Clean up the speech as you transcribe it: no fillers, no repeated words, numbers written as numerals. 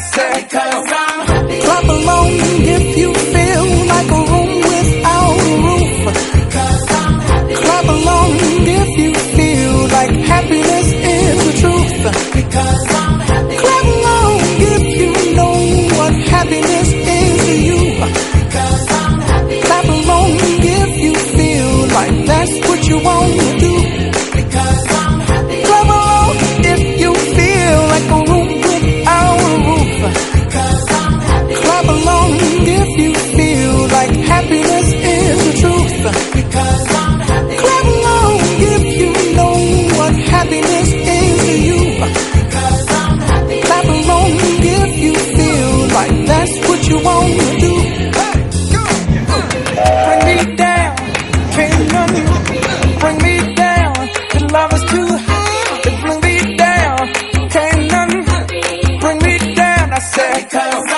said, because I'm happy. Clap along if you feel like a room without a roof. Because I'm happy. Clap along if you feel like happiness is the truth. Because I'm happy. Clap along if you know what happiness is to you. Because I'm happy. Clap along if you feel like that's what you want to do. Because I'm happy. Clap along if you feel like a room without a roof. Because I'm happy. Clap along if you feel like happiness is the truth. Because I'm happy. Clap along if you know what happiness is to you. Because I'm happy. Clap along if you feel like that's what you want to do. Bring me down, can't nothing bring me down. The love is too high to bring me down. Can't nothing bring me down. I said, because